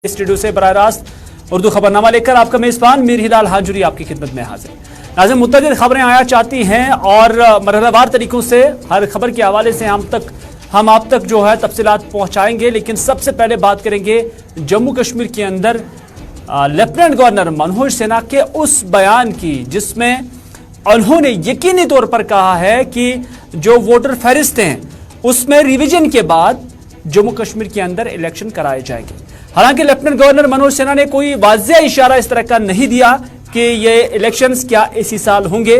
Studio से बराह रास्त उर्दू खबरनामा लेकर आपका मेजबान मीर हिलाल हाजुरी आपकी खिदमत में हाजिर। नाज़रीन, मुतअद्दिद खबरें आया चाहती हैं और मरहलावार तरीकों से हर खबर के हवाले से हम आप तक जो है तफसीलात पहुंचाएंगे। लेकिन सबसे पहले बात करेंगे जम्मू कश्मीर के अंदर लेफ्टिनेंट गवर्नर मनोज सिन्हा के उस बयान की जिसमें उन्होंने यकीनी तौर पर कहा है कि जो वोटर फहरिस्त हैं उसमें रिवीजन के बाद जम्मू कश्मीर के अंदर इलेक्शन कराए जाएंगे। हालांकि लेफ्टिनेंट गवर्नर मनोज सिन्हा ने कोई वाज़ेह इशारा इस तरह का नहीं दिया कि ये इलेक्शंस क्या इसी साल होंगे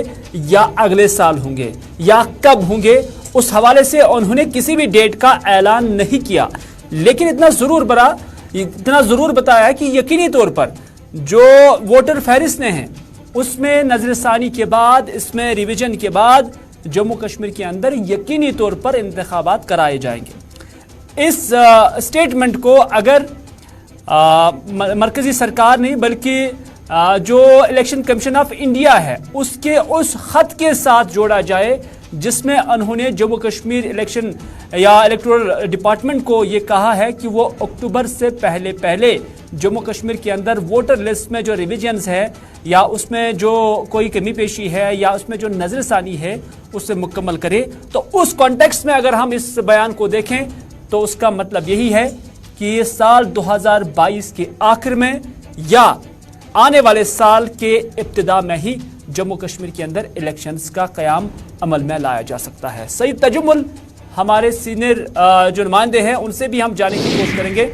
या अगले साल होंगे या कब होंगे। उस हवाले से उन्होंने किसी भी डेट का ऐलान नहीं किया, लेकिन इतना जरूर बताया कि यकीनी तौर पर जो वोटर फहरिस्त हैं उसमें नजरसानी के बाद, इसमें रिवीजन के बाद जम्मू कश्मीर के अंदर यकीनी तौर पर इंतखाबात कराए जाएंगे। इस स्टेटमेंट को अगर मरकजी सरकार नहीं बल्कि जो इलेक्शन कमीशन ऑफ इंडिया है उसके उस खत के साथ जोड़ा जाए जिसमें उन्होंने जम्मू कश्मीर इलेक्शन या इलेक्टोरल डिपार्टमेंट को ये कहा है कि वो अक्टूबर से पहले जम्मू कश्मीर के अंदर वोटर लिस्ट में जो रिविजन्स है या उसमें जो कोई कमी पेशी है या उसमें जो नजरसानी है उसे मुकम्मल करे। तो उस कॉन्टेक्स्ट में अगर हम इस बयान को देखें तो उसका मतलब यही है कि साल 2022 के आखिर में या आने वाले साल के इब्तिदा में ही जम्मू कश्मीर के अंदर इलेक्शंस का क़याम अमल में लाया जा सकता है। सईद तजुमुल हमारे सीनियर जो नुमाइंदे हैं उनसे भी हम जानने की कोशिश करेंगे।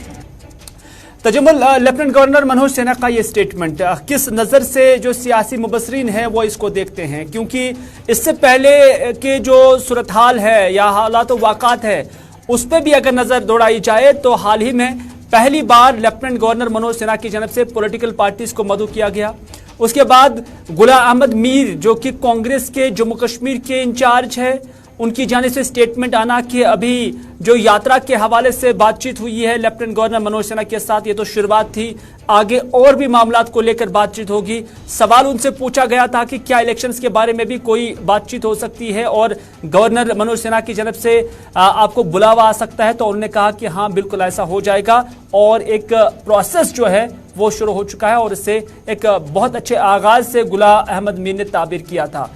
तजुमुल, लेफ्टिनेंट गवर्नर मनोज सिन्हा का ये स्टेटमेंट किस नज़र से जो सियासी मुबसरीन है वो इसको देखते हैं, क्योंकि इससे पहले के जो सूरत हाल है या हालात वाक़ात है उस पर भी अगर नजर दौड़ाई जाए तो हाल ही में पहली बार लेफ्टिनेंट गवर्नर मनोज सिन्हा की जानब से पॉलिटिकल पार्टीज को मदऊ किया गया। उसके बाद गुलाम अहमद मीर जो कि कांग्रेस के जम्मू कश्मीर के इंचार्ज है उनकी जानिब से स्टेटमेंट आना कि अभी जो यात्रा के हवाले से बातचीत हुई है लेफ्टिनेंट गवर्नर मनोज सिन्हा के साथ, ये तो शुरुआत थी, आगे और भी मामलात को लेकर बातचीत होगी। सवाल उनसे पूछा गया था कि क्या इलेक्शंस के बारे में भी कोई बातचीत हो सकती है और गवर्नर मनोज सिन्हा की जानब से आपको बुलावा आ सकता है, तो उन्होंने कहा कि हाँ बिल्कुल ऐसा हो जाएगा और एक प्रोसेस जो है वो शुरू हो चुका है और इससे एक बहुत अच्छे आगाज से गुलाम अहमद मीर ने ताबीर किया था।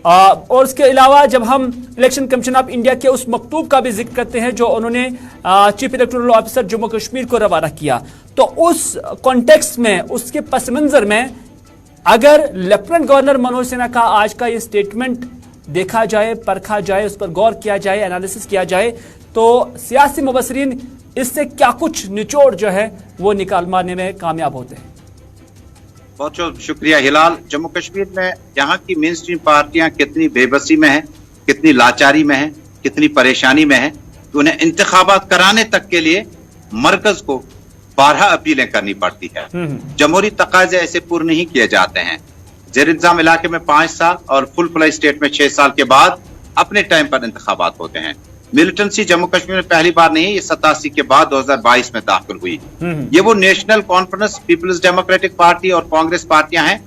और इसके अलावा जब हम इलेक्शन कमीशन ऑफ इंडिया के उस मकतूब का भी जिक्र करते हैं जो उन्होंने chief electoral officer Jammu Kashmir को रवाना किया, तो उस कॉन्टेक्स्ट में, उसके पस मंजर में अगर लेफ्टिनेंट गवर्नर मनोज सिन्हा का आज का ये स्टेटमेंट देखा जाए, परखा जाए, उस पर गौर किया जाए, एनालिसिस किया जाए, तो सियासी मुबसरीन इससे क्या कुछ निचोड़ जो है वो निकाल मारने में कामयाब होते हैं। बहुत बहुत शुक्रिया हिलाल। जम्मू कश्मीर में यहाँ की मेन स्ट्रीम पार्टियां कितनी बेबसी में हैं, कितनी लाचारी में हैं, कितनी परेशानी में हैं कि उन्हें इंतखाबात कराने तक के लिए मरकज को 12 अपीलें करनी पड़ती है। जमहूरी तकाजे ऐसे पूरे नहीं किए जाते हैं। जेर इंतजाम इलाके में 5 साल और फुल फ्लाई स्टेट में 6 साल के बाद अपने टाइम पर इंतखाबात होते हैं। मिलिटेंसी जम्मू कश्मीर में पहली बार नहीं, ये 87 के बाद 2022 में दाखिल हुई। ये वो National Conference, People's Democratic Party और कांग्रेस पार्टियां हैं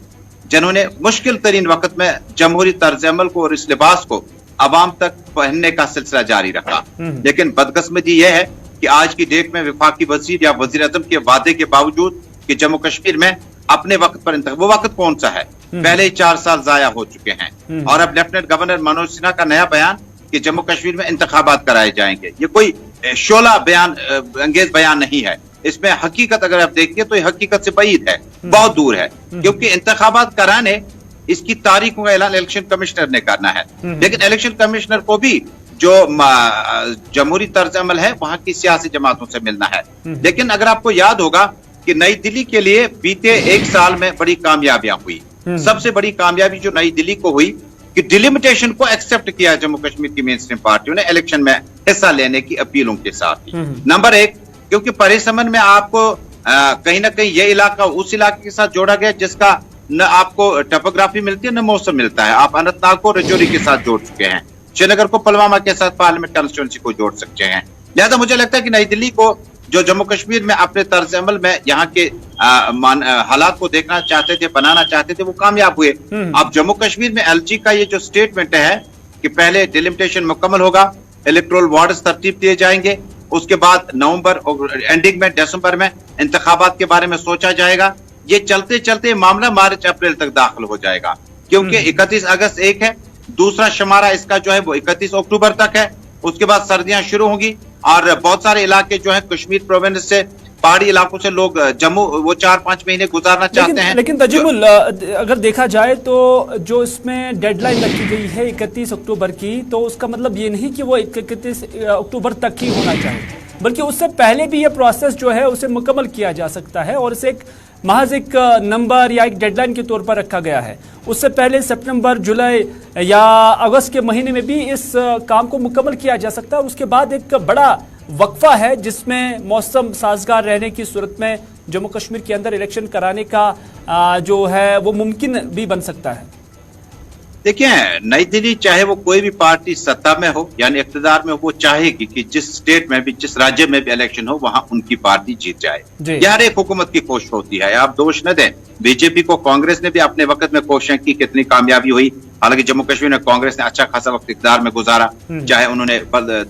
जिन्होंने मुश्किल तरीन वक्त में जमहूरी तर्ज अमल को और इस लिबास को अवाम तक पहनने का सिलसिला जारी रखा। लेकिन बदकिस्मती यह है कि आज की डेट में वफाकी वजीर या वजीर आजम के वादे के बावजूद कि जम्मू कश्मीर में अपने वक्त पर वो वक्त कौन सा है, पहले ही 4 साल जाया हो चुके हैं। और अब लेफ्टिनेंट गवर्नर मनोज सिन्हा का नया बयान कि जम्मू कश्मीर में इंतखाबात कराए जाएंगे, ये कोई शोला बयान अंगेज बयान नहीं है। इसमें हकीकत अगर आप देखिए तो ये हकीकत से बाइद है, बहुत दूर है, क्योंकि इंतखाबात कराने इसकी तारीखों का ऐलान इलेक्शन कमिश्नर ने करना है। लेकिन इलेक्शन कमिश्नर को भी जो जमहूरी तर्ज अमल है वहां की सियासी जमातों से मिलना है। लेकिन अगर आपको याद होगा कि नई दिल्ली के लिए बीते 1 साल में बड़ी कामयाबियां हुई। सबसे बड़ी कामयाबी जो नई दिल्ली को हुई कि डिलिमिटेशन को एक्सेप्ट किया जम्मू कश्मीर की मेन स्ट्रीम पार्टियों ने इलेक्शन में हिस्सा लेने की अपीलों के साथ ही। नंबर 1, क्योंकि परिसमन में आपको कहीं ना कहीं ये इलाका उस इलाके के साथ जोड़ा गया जिसका न आपको टोपोग्राफी मिलती है न मौसम मिलता है। आप अनंतनाग को रजौरी के साथ जोड़ चुके हैं, श्रीनगर को पुलवामा के साथ पार्लियामेंट कंस्टिट्यूंसी को जोड़ सकते हैं। लिहाजा मुझे लगता है कि नई दिल्ली को जो जम्मू कश्मीर में अपने तर्ज अमल में यहाँ के हालात को देखना चाहते थे, बनाना चाहते थे, वो कामयाब हुए। अब जम्मू कश्मीर में एलजी का ये जो स्टेटमेंट है कि पहले डिलिमिटेशन मुकम्मल होगा, इलेक्टोरल वार्ड्स तरतीब दिए जाएंगे, उसके बाद नवंबर और एंडिंग में दिसंबर में इंतखाबात के बारे में सोचा जाएगा। ये चलते चलते मामला मार्च अप्रैल तक दाखिल हो जाएगा, क्योंकि 31 अगस्त एक है, दूसरा शुमारा इसका जो है वो 31 अक्टूबर तक है। उसके बाद सर्दियां शुरू होंगी और बहुत सारे इलाके जो है कश्मीर प्रोविंस से, पहाड़ी इलाकों से लोग जम्मू वो 4-5 महीने गुजारना चाहते हैं। लेकिन तजीमुल, अगर देखा जाए तो जो इसमें डेडलाइन रखी गई है 31 अक्टूबर की, तो उसका मतलब ये नहीं कि वो 31 अक्टूबर तक ही होना चाहिए, बल्कि उससे पहले भी ये प्रोसेस जो है उसे मुकम्मल किया जा सकता है और इसे महज एक नंबर या एक डेडलाइन के तौर पर रखा गया है। उससे पहले सितंबर, जुलाई या अगस्त के महीने में भी इस काम को मुकम्मल किया जा सकता है। उसके बाद एक बड़ा वक्फा है जिसमें मौसम साजगार रहने की सूरत में जम्मू कश्मीर के अंदर इलेक्शन कराने का जो है वो मुमकिन भी बन सकता है। देखिए, नई दिल्ली चाहे वो कोई भी पार्टी सत्ता में हो यानी इख्तिदार में हो, वो चाहेगी कि जिस स्टेट में भी, जिस राज्य में भी इलेक्शन हो वहां उनकी पार्टी जीत जाए। यह हर एक हुकूमत की कोशिश होती है, आप दोष न दें। बीजेपी को कांग्रेस ने भी अपने वक्त में कोशिशें की, कितनी कामयाबी हुई। हालांकि जम्मू कश्मीर में कांग्रेस ने अच्छा खासा वक्त इख्तिदार में गुजारा, चाहे उन्होंने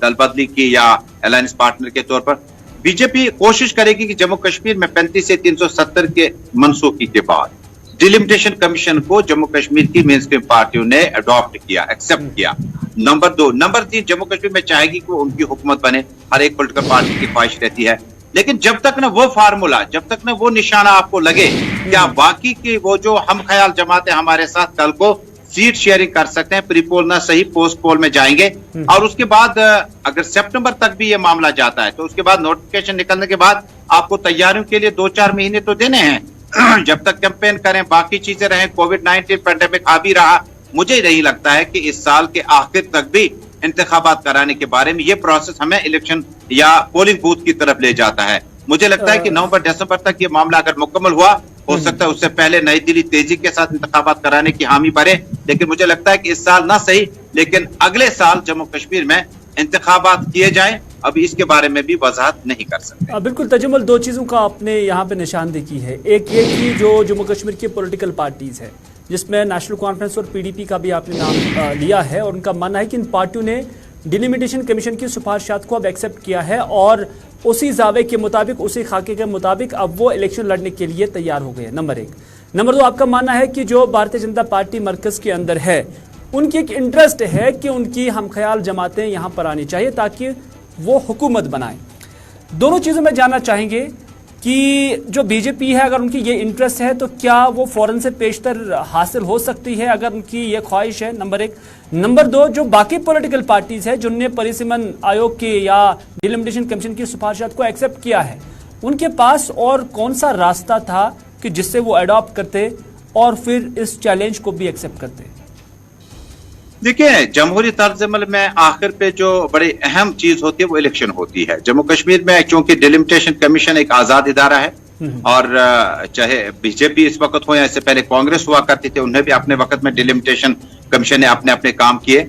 दल बदली की या अलायंस पार्टनर के तौर पर। बीजेपी कोशिश करेगी कि जम्मू कश्मीर में 35 से 370 के मनसूखी के बाद डिलिमिटेशन कमीशन को जम्मू कश्मीर की मेन स्ट्रीम पार्टियों ने अडॉप्ट किया, एक्सेप्ट किया। नंबर 2, नंबर 3, जम्मू कश्मीर में चाहेगी कि उनकी हुकूमत बने, हर एक पॉलिटिकल पार्टी की ख्वाहिश रहती है। लेकिन जब तक ना वो फार्मूला, जब तक ना वो निशाना आपको लगे क्या वाकई की वो जो हम ख्याल जमाते हमारे साथ कल को सीट शेयरिंग कर सकते हैं, प्री पोल ना सही पोस्ट पोल में जाएंगे, और उसके बाद अगर सितंबर तक भी ये मामला जाता है तो उसके बाद नोटिफिकेशन निकलने के बाद आपको तैयारियों के लिए 2-4 महीने तो देने हैं। जब तक कैंपेन करें, बाकी चीजें रहें, कोविड-19 पैंडेमिक आ भी रहा, मुझे नहीं लगता है कि इस साल के आखिर तक भी इंतखाबात कराने के बारे में ये प्रोसेस हमें इलेक्शन या पोलिंग बूथ की तरफ ले जाता है। मुझे लगता है कि नवंबर दिसंबर तक ये मामला अगर मुकम्मल हुआ, हो सकता है उससे पहले नई दिल्ली तेजी के साथ इंतखाबात कराने की हामी भरे। लेकिन मुझे लगता है कि इस साल ना सही, लेकिन अगले साल जम्मू कश्मीर में इंतखाबात किए जाए, अभी इसके बारे में भी वजाहत नहीं कर सकते। बिल्कुल तजम्मुल, 2 चीज़ों का आपने यहाँ पे निशानदेही की है। एक ये कि जो जम्मू कश्मीर की पॉलिटिकल पार्टीज है, जिसमें नेशनल कॉन्फ्रेंस और पीडीपी का भी आपने नाम लिया है, और उनका मानना है कि इन पार्टियों ने डिलिमिटेशन कमीशन की सिफारिशात को अब एक्सेप्ट किया है और उसी जावे के मुताबिक, उसी खाके के मुताबिक अब वो इलेक्शन लड़ने के लिए तैयार हो गए। नंबर 1। नंबर 2, आपका मानना है कि जो भारतीय जनता पार्टी मरकज़ के अंदर है, उनकी एक इंटरेस्ट है कि उनकी हमख्याल जमातें यहाँ पर आनी चाहिए ताकि वो हुकूमत बनाएं। दोनों चीज़ों में जानना चाहेंगे कि जो बीजेपी है, अगर उनकी ये इंटरेस्ट है तो क्या वो फौरन से पेशतर हासिल हो सकती है अगर उनकी ये ख्वाहिश है, नंबर 1। नंबर 2, जो बाकी पॉलिटिकल पार्टीज है जिनने परिसीमन आयोग की या डिलिमिटेशन कमीशन की सिफारिशात को एक्सेप्ट किया है, उनके पास और कौन सा रास्ता था कि जिससे वो अडॉप्ट करते और फिर इस चैलेंज को भी एक्सेप्ट करते? देखिए, जमहूरी तर्ज-ए-अमल में आखिर पे जो बड़ी अहम चीज होती है वो इलेक्शन होती है। जम्मू कश्मीर में चूंकि डिलिमिटेशन कमीशन एक आजाद इदारा है, और चाहे बीजेपी इस वक्त हो या इससे पहले कांग्रेस हुआ करती थी, उन्हें भी अपने वक्त में डिलिमिटेशन कमीशन ने अपने अपने काम किए।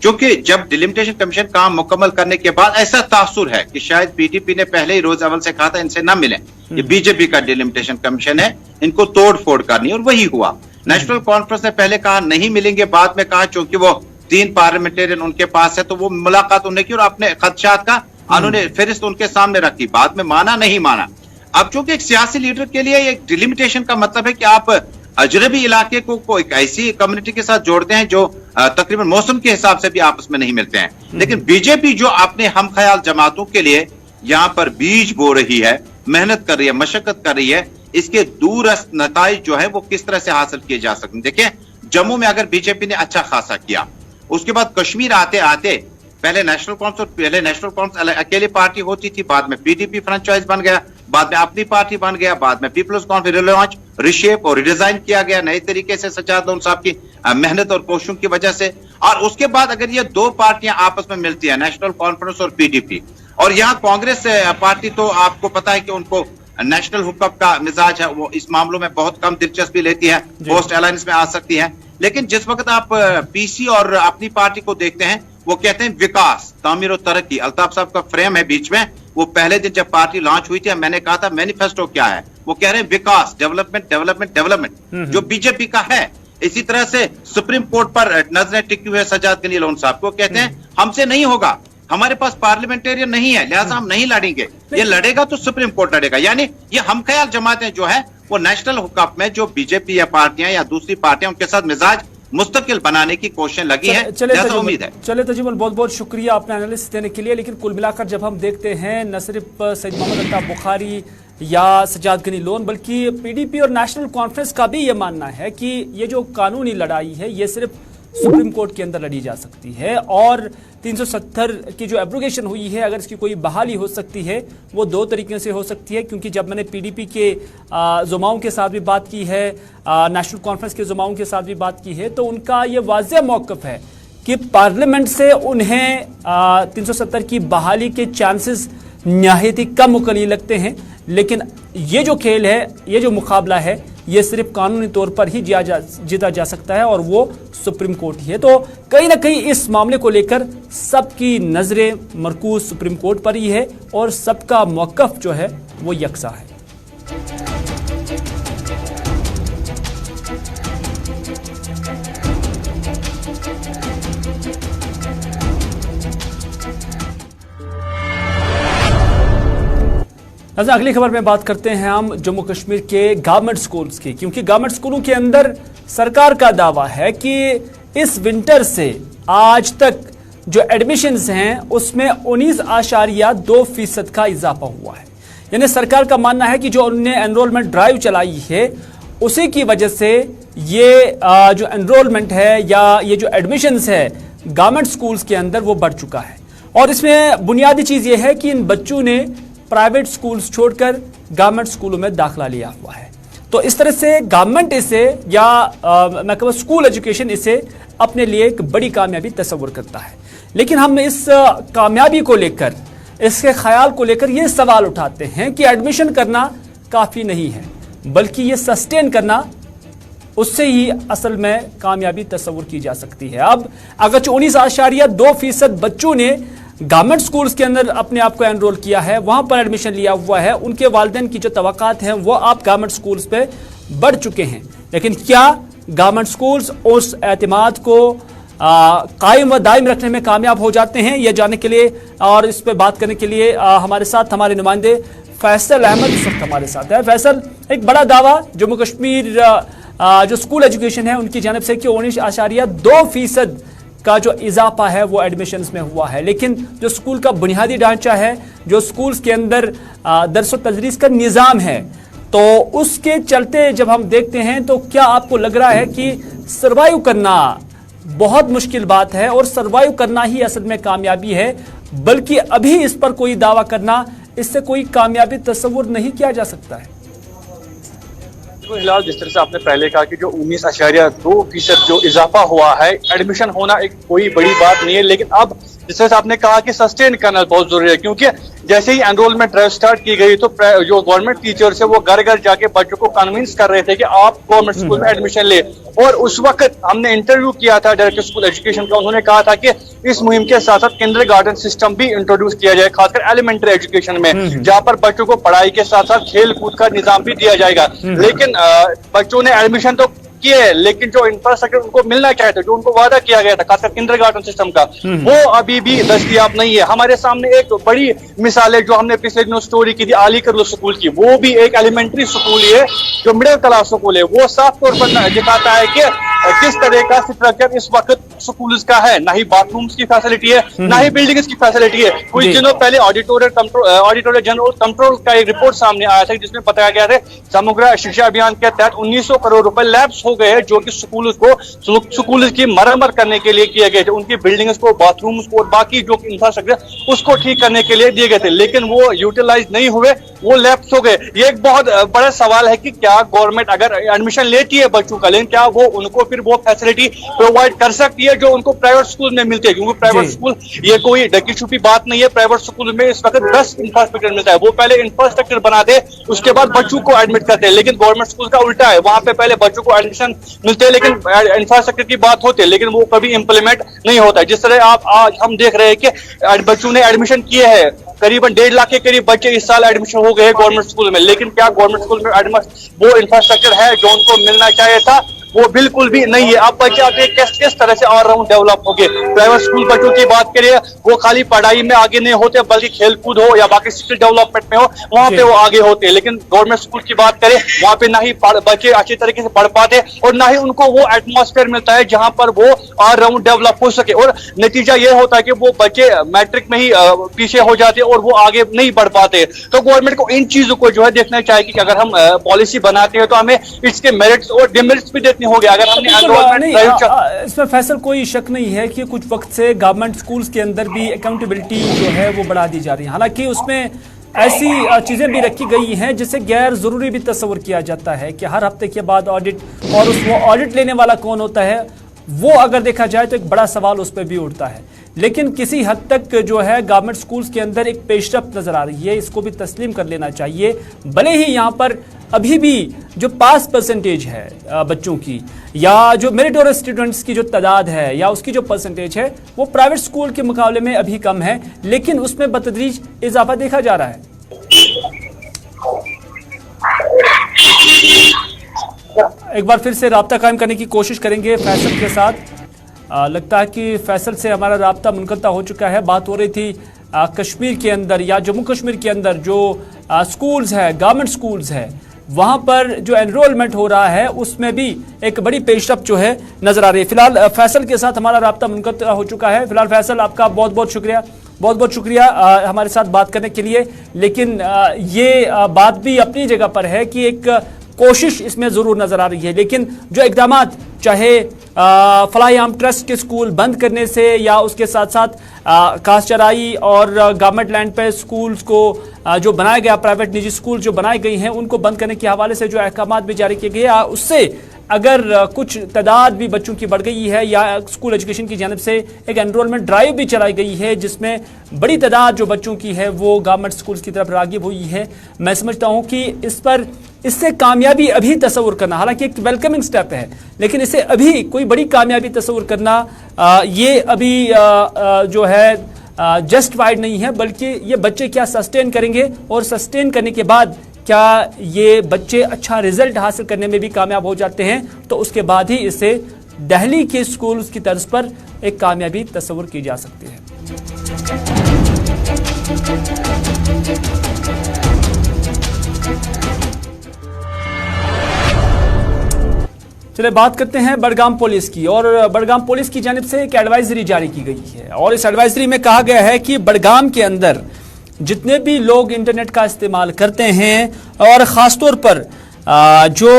क्योंकि जब डिलिमिटेशन कमीशन काम मुकम्मल करने के बाद ऐसा तासुर है कि शायद पीडीपी ने पहले ही रोज अव्वल से कहा था इनसे न मिले, ये बीजेपी का डिलिमिटेशन कमीशन है, इनको तोड़ फोड़ करनी, और वही हुआ। नेशनल कॉन्फ्रेंस ने पहले कहा नहीं मिलेंगे, बाद में कहा चूंकि वो 3 पार्लियामेंटेरियन उनके पास है तो वो मुलाकात उन्हें की और अपने खदशात का उन्होंने फिरिस्त उनके सामने रखी, बाद में माना नहीं माना। अब चूंकि एक सियासी लीडर के लिए एक डिलिमिटेशन का मतलब है कि आप अजनबी इलाके को एक ऐसी कम्युनिटी के साथ जोड़ते हैं जो तकरीबन मौसम के हिसाब से भी आपस में नहीं मिलते हैं। लेकिन बीजेपी जो अपने हम ख्याल जमातों के लिए यहाँ पर बीज बो रही है, मेहनत कर रही है, मशक्कत कर रही है, इसके दूरस्थ नताइज जो है वो किस तरह से हासिल किए जा सकते हैं। देखिए, जम्मू में अगर बीजेपी ने अच्छा खासा किया, उसके बाद कश्मीर आते आते पहले नेशनल कॉन्फ्रेंस अकेली पार्टी होती थी, बाद में पीडीपी फ्रेंचाइज बन गया, बाद में अपनी पार्टी बन गया, बाद में पीपल्स कॉन्फ्रेंस रिलॉन्च, रिशेप और रिडिजाइन किया गया नए तरीके से सज्जाद लोन साहब की मेहनत और कोशिशों की वजह से। और उसके बाद अगर ये 2 पार्टियां आपस में मिलती है, नेशनल कॉन्फ्रेंस और पीडीपी, और यहाँ कांग्रेस पार्टी तो आपको पता है कि उनको नेशनल हुकूमत का मिजाज है, वो इस मामलों में बहुत कम दिलचस्पी लेती है, पोस्ट अलायंस में आ सकती है। लेकिन जिस वक्त आप पीसी और अपनी पार्टी को देखते हैं, वो कहते हैं विकास, तामीर और तरक्की। अल्ताफ साहब का फ्रेम है बीच में, वो पहले दिन जब पार्टी लॉन्च हुई थी मैंने कहा था मैनिफेस्टो क्या है, वो कह रहे हैं विकास, डेवलपमेंट डेवलपमेंट डेवलपमेंट, जो बीजेपी का है। इसी तरह से सुप्रीम कोर्ट पर नजरें टिकी हुई है सज्जाद गनी लोन साहब को, कहते हैं हमसे नहीं होगा, हमारे पास पार्लियामेंटेरियन नहीं है, लिहाजा हम नहीं लड़ेंगे। ये लड़ेगा तो सुप्रीम कोर्ट लड़ेगा। यानी ये हम ख्याल जमातें जो है वो नेशनल हुकूमत में जो बीजेपी या पार्टियां या दूसरी पार्टियां उनके साथ मिजाज मुस्तकिल बनाने की कोशिश लगी है। उम्मीद है। चले तजुमल, बहुत बहुत शुक्रिया आपने एनालिसिस देने के लिए। लेकिन कुल मिलाकर जब हम देखते हैं न सिर्फ सैयद मोहम्मद अल्ताफ बुखारी या सज्जाद गनी लोन, बल्कि पीडीपी और नेशनल कॉन्फ्रेंस का भी ये मानना है कि ये जो कानूनी लड़ाई है ये सिर्फ सुप्रीम कोर्ट के अंदर लड़ी जा सकती है और 370 की जो एब्रोगेशन हुई है, अगर इसकी कोई बहाली हो सकती है वो दो तरीके से हो सकती है। क्योंकि जब मैंने पीडीपी के जुमाओं के साथ भी बात की है, नेशनल कॉन्फ्रेंस के जुमाओं के साथ भी बात की है, तो उनका ये वाज़ेह मौक़िफ़ है कि पार्लियामेंट से उन्हें 370 की बहाली के चांसेस निहायत ही कम मुकनी लगते हैं। लेकिन ये जो खेल है, ये जो मुकाबला है, ये सिर्फ कानूनी तौर पर ही जीता जा सकता है और वो सुप्रीम कोर्ट ही है। तो कहीं ना कहीं इस मामले को लेकर सबकी नजरें मरकूज सुप्रीम कोर्ट पर ही है और सबका मौक़िफ़ जो है वो यकसा है। अगली खबर में बात करते हैं हम जम्मू कश्मीर के गवर्नमेंट स्कूल्स की, क्योंकि गवर्नमेंट स्कूलों के अंदर सरकार का दावा है कि इस विंटर से आज तक जो एडमिशन्स हैं उसमें 19.2% का इजाफा हुआ है। यानी सरकार का मानना है कि जो उन्होंने एनरोलमेंट ड्राइव चलाई है उसी की वजह से ये जो एनरोलमेंट है या ये जो एडमिशन्स है गवर्नमेंट स्कूल्स के अंदर वो बढ़ चुका है। और इसमें बुनियादी चीज़ ये है कि इन बच्चों ने प्राइवेट स्कूल्स छोड़कर गवर्नमेंट स्कूलों में दाखिला लिया हुआ है। तो इस तरह से गवर्नमेंट इसे या मैं कहूँ स्कूल एजुकेशन इसे अपने लिए एक बड़ी कामयाबी तस्वुर करता है। लेकिन हम इस कामयाबी को लेकर, इसके ख्याल को लेकर ये सवाल उठाते हैं कि एडमिशन करना काफ़ी नहीं है, बल्कि ये सस्टेन करना, उससे ही असल में कामयाबी तस्वुर की जा सकती है। अब अगर 19.2% बच्चों ने गवर्नमेंट स्कूल्स के अंदर अपने आप को एनरोल किया है, वहां पर एडमिशन लिया हुआ है, उनके वालिदैन की जो तवक्कात हैं वो आप गवर्नमेंट स्कूल्स पे बढ़ चुके हैं। लेकिन क्या गवर्नमेंट स्कूल्स उस एतमाद को कायम व दायम रखने में कामयाब हो जाते हैं? यह जानने के लिए और इस पर बात करने के लिए हमारे साथ हमारे नुमाइंदे फैसल अहमद इस वक्त हमारे साथ है। फैसल, एक बड़ा दावा जम्मू कश्मीर जो स्कूल एजुकेशन है उनकी जानिब से कि 19.2% का जो इजाफा है वो एडमिशन्स में हुआ है, लेकिन जो स्कूल का बुनियादी ढांचा है, जो स्कूल्स के अंदर दरस व तदरीस का निज़ाम है, तो उसके चलते जब हम देखते हैं तो क्या आपको लग रहा है कि सर्वाइव करना बहुत मुश्किल बात है और सर्वाइव करना ही असल में कामयाबी है, बल्कि अभी इस पर कोई दावा करना, इससे कोई कामयाबी तस्वुर नहीं किया जा सकता है? हिलाल, जिस तरह से आपने पहले कहा कि जो 19.2% जो इजाफा हुआ है, एडमिशन होना एक कोई बड़ी बात नहीं है, लेकिन अब जिस तरह से आपने कहा कि सस्टेन करना बहुत जरूरी है, क्योंकि जैसे ही एनरोलमेंट ड्राइव स्टार्ट की गई तो जो गवर्नमेंट टीचर्स है वो घर घर जाके बच्चों को कन्विंस कर रहे थे कि आप गवर्नमेंट स्कूल में एडमिशन ले। और उस वक्त हमने इंटरव्यू किया था डायरेक्टर स्कूल एजुकेशन का, उन्होंने कहा था कि इस मुहिम के साथ साथ किंडरगार्टन सिस्टम भी इंट्रोड्यूस किया जाए, खासकर एलिमेंट्री एजुकेशन में, जहां पर बच्चों को पढ़ाई के साथ साथ खेल कूद का निजाम भी दिया जाएगा। लेकिन बच्चों ने एडमिशन तो किए, लेकिन जो इंफ्रास्ट्रक्चर उनको मिलना चाहिए था, जो उनको वादा किया गया था खासकर किंडरगार्टन सिस्टम का, वो अभी भी दस्तयाब नहीं है। हमारे सामने एक बड़ी मिसाल है जो हमने पिछले दिनों स्टोरी की थी आली करलो स्कूल की, वो भी एक एलिमेंट्री स्कूल है जो मिडिल क्लास स्कूल है। वो साफ तौर पर दिखाता है कि किस तरह का स्ट्रक्चर इस वक्त स्कूल का है, ना ही बाथरूम्स की फैसिलिटी है, ना ही बिल्डिंग्स की फैसिलिटी है। कुछ दिनों पहले ऑडिटोरियल जनरल कंट्रोल का एक रिपोर्ट सामने आया था जिसमें बताया गया था समग्र शिक्षा अभियान के तहत 1900 करोड़ रुपए लैप्स हो गए जो कि स्कूल की मरम्मत करने के लिए किए गए थे, उनकी बिल्डिंग्स को, बाथरूम्स को और बाकी जो इंफ्रास्ट्रक्चर उसको ठीक करने के लिए दिए गए थे, लेकिन वो यूटिलाइज नहीं हुए, वो लैप्स हो गए। ये एक बहुत बड़ा सवाल है कि क्या गवर्नमेंट अगर एडमिशन लेती है बच्चों का, लेकिन क्या वो उनको फिर वो फैसिलिटी प्रोवाइड कर सकती है जो उनको प्राइवेट स्कूल में मिलती है? क्योंकि प्राइवेट स्कूल ये कोई ढकी छुपी बात नहीं है, प्राइवेट स्कूल में इस वक्त 10 इंफ्रास्ट्रक्चर मिलता है, वो पहले इंफ्रास्ट्रक्चर बना दे उसके बाद बच्चों को एडमिट करते हैं। लेकिन गवर्नमेंट स्कूल का उल्टा है, वहां पे पहले बच्चों को एडमिशन मिलते हैं लेकिन इंफ्रास्ट्रक्चर की बात होती है, लेकिन वो कभी इंप्लीमेंट नहीं होता। जिस तरह आप आज हम देख रहे हैं कि बच्चों ने एडमिशन किए हैं, करीबन 1.5 लाख के करीब बच्चे इस साल एडमिशन हो गए हैं गवर्नमेंट स्कूल में, लेकिन क्या गवर्नमेंट स्कूल में वो इंफ्रास्ट्रक्चर है जो उनको मिलना चाहिए था? वो बिल्कुल भी नहीं है। अब बच्चे आगे किस तरह से ऑलराउंड डेवलप हो गए। प्राइवेट स्कूल बच्चों की बात करिए, वो खाली पढ़ाई में आगे नहीं होते बल्कि खेलकूद हो या बाकी स्किल डेवलपमेंट में हो, वहां पे वो आगे होते हैं। लेकिन गवर्नमेंट स्कूल की बात करें, वहां पे ना ही बच्चे अच्छी तरीके से पढ़ पाते और ना ही उनको वो एटमॉस्फेयर मिलता है जहां पर वो ऑलराउंड डेवलप हो सके। और नतीजा ये होता है कि वो बच्चे मैट्रिक में ही पीछे हो जाते और वो आगे नहीं बढ़ पाते। तो गवर्नमेंट को इन चीजों को जो है देखना चाहिए कि अगर हम पॉलिसी बनाते हैं तो हमें इसके मेरिट्स और डिमेरिट्स भी देखने होंगे। अगर हमने इसमें फैसल कोई शक नहीं है कि कुछ वक्त से गवर्नमेंट स्कूल्स के अंदर भी अकाउंटेबिलिटी जो है वो बढ़ा दी जा रही है। हालांकि उसमें ऐसी चीजें भी रखी गई हैं जिसे गैर जरूरी भी तस्वर किया जाता है कि हर हफ्ते के बाद ऑडिट, और उस वो ऑडिट लेने वाला कौन होता है वो अगर देखा जाए तो एक बड़ा सवाल उस पर भी उठता है। लेकिन किसी हद तक जो है गवर्नमेंट स्कूल्स के अंदर एक पेशरफ्त नजर आ रही है, इसको भी तस्लीम कर लेना चाहिए। भले ही यहाँ पर अभी भी जो पास परसेंटेज है बच्चों की या जो मेरिटोरियस स्टूडेंट्स की जो तादाद है या उसकी जो परसेंटेज है वो प्राइवेट स्कूल के मुकाबले में अभी कम है, लेकिन उसमें बतदरीज इजाफा देखा जा रहा है। एक बार फिर से राब्ता कायम करने की कोशिश करेंगे फैसल के साथ। लगता है कि फैसल से हमारा राब्ता मुनक़ता हो चुका है। बात हो रही थी कश्मीर के अंदर या जम्मू कश्मीर के अंदर जो स्कूल्स है, गवर्नमेंट स्कूल्स है, वहाँ पर जो एनरोलमेंट हो रहा है उसमें भी एक बड़ी पेशरफ्त जो है नजर आ रही है। फिलहाल फैसल के साथ हमारा राब्ता मुनक़ता हो चुका है। फिलहाल फैसल आपका बहुत बहुत शुक्रिया हमारे साथ बात करने के लिए। लेकिन ये बात भी अपनी जगह पर है कि एक कोशिश इसमें जरूर नजर आ रही है, लेकिन जो इकदामात चाहे फलाह-ए-आम ट्रस्ट के स्कूल बंद करने से या उसके साथ साथ कास्ट चराई और गवर्नमेंट लैंड पे स्कूल्स को जो बनाया गया, प्राइवेट निजी स्कूल जो बनाए गए हैं उनको बंद करने के हवाले से जो अहकामात भी जारी किए गए, उससे अगर कुछ तादाद भी बच्चों की बढ़ गई है या स्कूल एजुकेशन की जानिब से एक एनरोलमेंट ड्राइव भी चलाई गई है जिसमें बड़ी तादाद जो बच्चों की है वो गवर्नमेंट स्कूल्स की तरफ रागिब हुई है, मैं समझता हूँ कि इससे कामयाबी अभी तस्वुर करना, हालांकि एक वेलकमिंग स्टेप है, लेकिन इसे अभी कोई बड़ी कामयाबी तस्वुर करना ये अभी जो है जस्टिफाइड नहीं है, बल्कि ये बच्चे क्या सस्टेन करेंगे और सस्टेन करने के बाद क्या ये बच्चे अच्छा रिजल्ट हासिल करने में भी कामयाब हो जाते हैं तो उसके बाद ही इसे दिल्ली के स्कूल्स की तर्ज पर एक कामयाबी तस्वुर की जा सकती है। चलिए बात करते हैं बडगाम पुलिस की। और बडगाम पुलिस की जानिब से एक एडवाइजरी जारी की गई है और इस एडवाइजरी में कहा गया है कि बडगाम के अंदर जितने भी लोग इंटरनेट का इस्तेमाल करते हैं और ख़ासतौर पर जो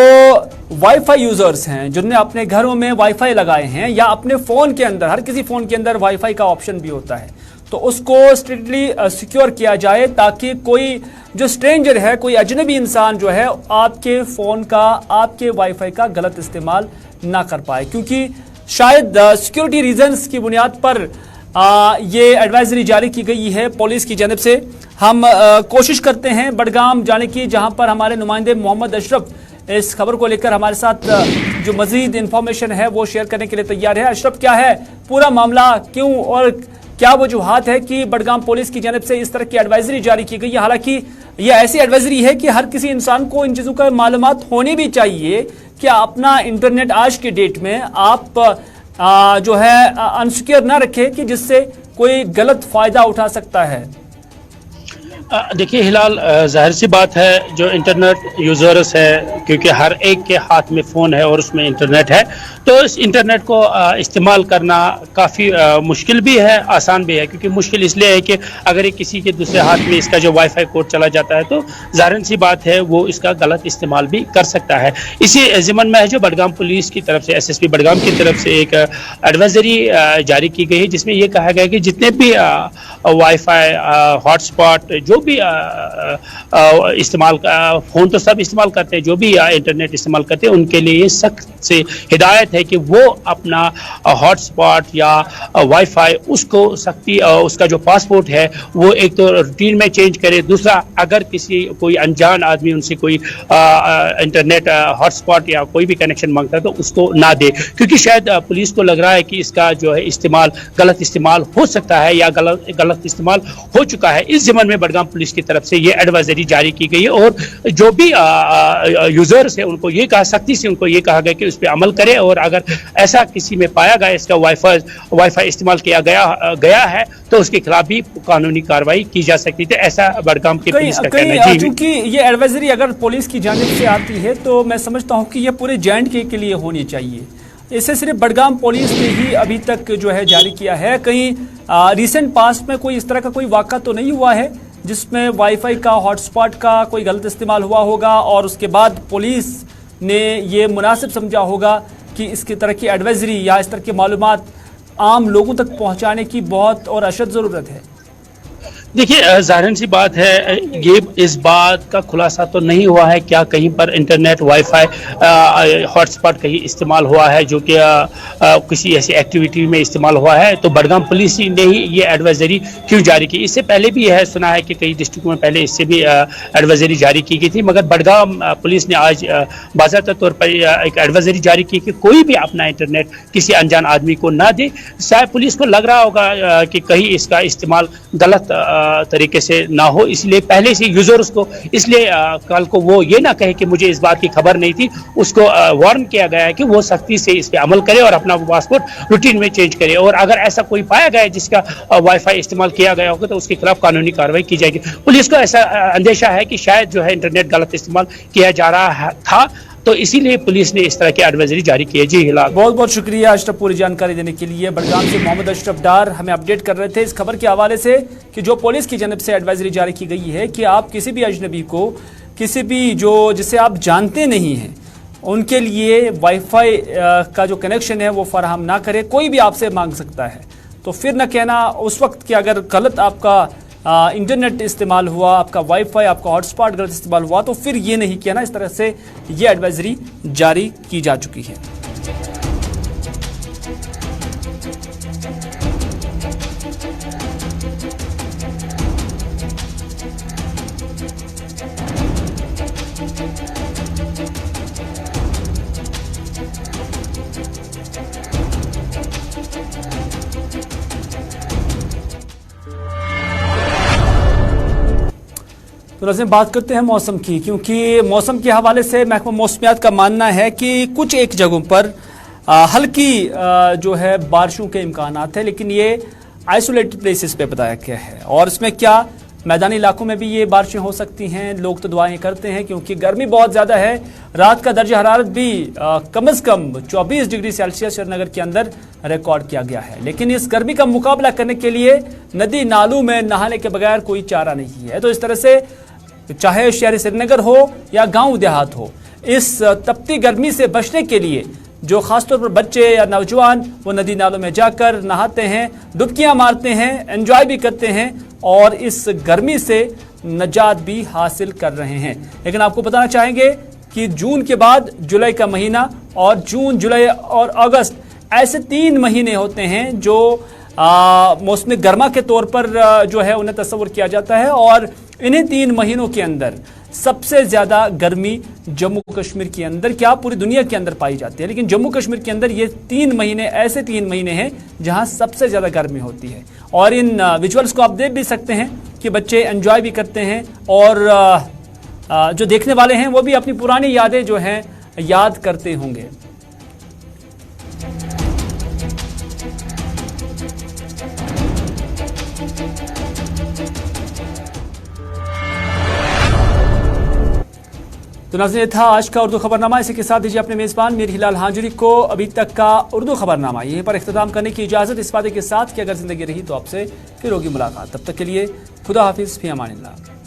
वाईफाई यूज़र्स हैं जिन्होंने अपने घरों में वाईफाई लगाए हैं या अपने फ़ोन के अंदर, हर किसी फ़ोन के अंदर वाईफाई का ऑप्शन भी होता है, तो उसको स्ट्रिक्टली सिक्योर किया जाए ताकि कोई जो स्ट्रेंजर है, कोई अजनबी इंसान जो है आपके फ़ोन का, आपके वाईफाई का गलत इस्तेमाल ना कर पाए। क्योंकि शायद सिक्योरिटी रीजंस की बुनियाद पर ये एडवाइजरी जारी की गई है पुलिस की जानिब से। हम कोशिश करते हैं बडगाम जाने की, जहां पर हमारे नुमाइंदे मोहम्मद अशरफ इस खबर को लेकर हमारे साथ जो मजीद इंफॉर्मेशन है वो शेयर करने के लिए तैयार है। अशरफ, क्या है पूरा मामला, क्यों और क्या वजूहात है कि बडगाम पुलिस की जानिब से इस तरह की एडवाइजरी जारी की गई है? हालांकि यह ऐसी एडवाइजरी है कि हर किसी इंसान को इन चीज़ों का मालूमात होनी भी चाहिए कि अपना इंटरनेट आज के डेट में आप जो है अनसिक्योर ना रखे कि जिससे कोई गलत फायदा उठा सकता है। देखिए हिलाल, जाहिर सी बात है जो इंटरनेट यूज़र्स है, क्योंकि हर एक के हाथ में फ़ोन है और उसमें इंटरनेट है, तो इस इंटरनेट को इस्तेमाल करना काफ़ी मुश्किल भी है, आसान भी है। क्योंकि मुश्किल इसलिए है कि अगर ये किसी के दूसरे हाथ में इसका जो वाईफाई कोड चला जाता है तो जाहिर सी बात है वो इसका गलत इस्तेमाल भी कर सकता है। इसी ज़िम्मन में है जो बडगाम पुलिस की तरफ से, SSP बडगाम की तरफ से एक एडवाइजरी जारी की गई है जिसमें यह कहा गया कि जितने भी वाईफाई हॉटस्पॉट जो भी इस्तेमाल, फ़ोन तो सब इस्तेमाल करते हैं, जो भी इंटरनेट इस्तेमाल करते हैं उनके लिए ये सख्त से हिदायत है कि वो अपना हॉटस्पॉट या वाईफाई उसको सख्ती, उसका जो पासपोर्ट है वो एक तो रूटीन में चेंज करे, दूसरा अगर कोई अनजान आदमी उनसे कोई इंटरनेट हॉटस्पॉट या कोई भी कनेक्शन मांगता है तो उसको ना दे। क्योंकि शायद पुलिस को लग रहा है कि इसका जो है इस्तेमाल, गलत इस्तेमाल हो सकता है या गलत गलत इस्तेमाल हो चुका है। इस ज़िम्मन में बडगाम पुलिस की तरफ से ये एडवाइजरी जारी की गई है और जो भी यूजर्स है उनको ये कहा, सख्ती से उनको ये कहा गया कि उस पर अमल करें और अगर ऐसा किसी में पाया गया इसका वाईफाई इस्तेमाल किया गया है तो उसके खिलाफ भी कानूनी कार्रवाई की जा सकती थी। ऐसा बडगाम की पुलिस का कहना है। क्योंकि ये एडवाइजरी अगर पुलिस की जानिब से आती है तो मैं समझता हूँ कि ये पूरे J&K के लिए होनी चाहिए। इसे सिर्फ बडगाम पुलिस ने ही अभी तक जो है जारी किया है। कहीं रिसेंट पास्ट में कोई इस तरह का कोई वाक़ा तो नहीं हुआ है जिसमें वाईफाई का, हॉटस्पॉट का कोई गलत इस्तेमाल हुआ होगा और उसके बाद पुलिस ने ये मुनासिब समझा होगा कि इसकी तरह की एडवाइजरी या इस तरह की मालूमात आम लोगों तक पहुंचाने की बहुत और अशद ज़रूरत है। देखिए, जाहिर सी बात है ये इस बात का खुलासा तो नहीं हुआ है क्या कहीं पर इंटरनेट, वाईफाई, हॉटस्पॉट कहीं इस्तेमाल हुआ है जो कि किसी ऐसी एक्टिविटी में इस्तेमाल हुआ है। तो बडगाम पुलिस ने ही ये एडवाइजरी क्यों जारी की? इससे पहले भी यह सुना है कि कई डिस्ट्रिक्टों में पहले इससे भी एडवाइजरी जारी की गई थी, मगर बडगाम पुलिस ने आज बाज़ाब्ता तौर पर एक एडवाइजरी जारी की कि कोई भी अपना इंटरनेट किसी अनजान आदमी को ना दे। शायद पुलिस को लग रहा होगा कि कहीं इसका इस्तेमाल गलत तरीके से ना हो, इसलिए पहले से यूजर्स को, इसलिए कल को वो ये ना कहे कि मुझे इस बात की खबर नहीं थी, उसको वार्न किया गया है कि वो सख्ती से इस पे अमल करे और अपना पासपोर्ट रूटीन में चेंज करे। और अगर ऐसा कोई पाया गया है जिसका वाईफाई इस्तेमाल किया गया होगा तो उसके खिलाफ कानूनी कार्रवाई की जाएगी। पुलिस को ऐसा अंदेशा है कि शायद जो है इंटरनेट गलत इस्तेमाल किया जा रहा था, तो इसीलिए पुलिस ने इस तरह की एडवाइजरी जारी की है। जी हिलाल, बहुत बहुत शुक्रिया अशरफ पूरी जानकारी देने के लिए। बडगाम से मोहम्मद अशरफ डार हमें अपडेट कर रहे थे इस खबर के हवाले से कि जो पुलिस की जानब से एडवाइजरी जारी की गई है कि आप किसी भी अजनबी को, किसी भी जो जिसे आप जानते नहीं हैं, उनके लिए वाईफाई का जो कनेक्शन है वो फराहम ना करें। कोई भी आपसे मांग सकता है, तो फिर न कहना उस वक्त कि अगर गलत आपका इंटरनेट इस्तेमाल हुआ, आपका वाईफाई, आपका हॉटस्पॉट गलत इस्तेमाल हुआ, तो फिर ये नहीं कहना। इस तरह से ये एडवाइजरी जारी की जा चुकी है। तो नाज़रीन, बात करते हैं मौसम की, क्योंकि मौसम के हवाले से महकमा मौसमियात का मानना है कि कुछ एक जगहों पर हल्की जो है बारिशों के इम्कानात है, लेकिन ये आइसोलेटेड प्लेसेस पे बताया गया है। और इसमें क्या मैदानी इलाकों में भी ये बारिशें हो सकती हैं। लोग तो दुआएं करते हैं क्योंकि गर्मी बहुत ज़्यादा है। रात का दर्जा हरारत भी कम से कम 24 डिग्री सेल्सियस श्रीनगर के अंदर रिकॉर्ड किया गया है। लेकिन इस गर्मी का मुकाबला करने के लिए नदी नालों में नहाने के बगैर कोई चारा नहीं है। तो इस तरह से चाहे शहर श्रीनगर हो या गांव देहात हो, इस तपती गर्मी से बचने के लिए जो खासतौर पर बच्चे या नौजवान वो नदी नालों में जाकर नहाते हैं, डुबकियां मारते हैं, एंजॉय भी करते हैं और इस गर्मी से निजात भी हासिल कर रहे हैं। लेकिन आपको बताना चाहेंगे कि जून के बाद जुलाई का महीना और जून, जुलाई और अगस्त ऐसे 3 महीने होते हैं जो मौसम गर्मा के तौर पर जो है उन्हें तस्वुर किया जाता है। और इन्हीं 3 महीनों के अंदर सबसे ज़्यादा गर्मी जम्मू कश्मीर के अंदर, क्या पूरी दुनिया के अंदर पाई जाती है, लेकिन जम्मू कश्मीर के अंदर ये 3 महीने ऐसे 3 महीने हैं जहां सबसे ज़्यादा गर्मी होती है। और इन विजुअल्स को आप देख भी सकते हैं कि बच्चे एंजॉय भी करते हैं और जो देखने वाले हैं वो भी अपनी पुरानी यादें जो हैं याद करते होंगे। तो नाज़रीन, था आज का उर्दू खबरनामा। इसी के साथ दीजिए अपने मेज़बान मीर हिलाल हांजुरी को अभी तक का उर्दू खबरनामा यहीं पर इख्तिताम करने की इजाज़त, इस वादे के साथ कि अगर ज़िंदगी रही तो आपसे फिर होगी मुलाकात। तब तक के लिए खुदा हाफिज़, फ़ी अमानिल्लाह।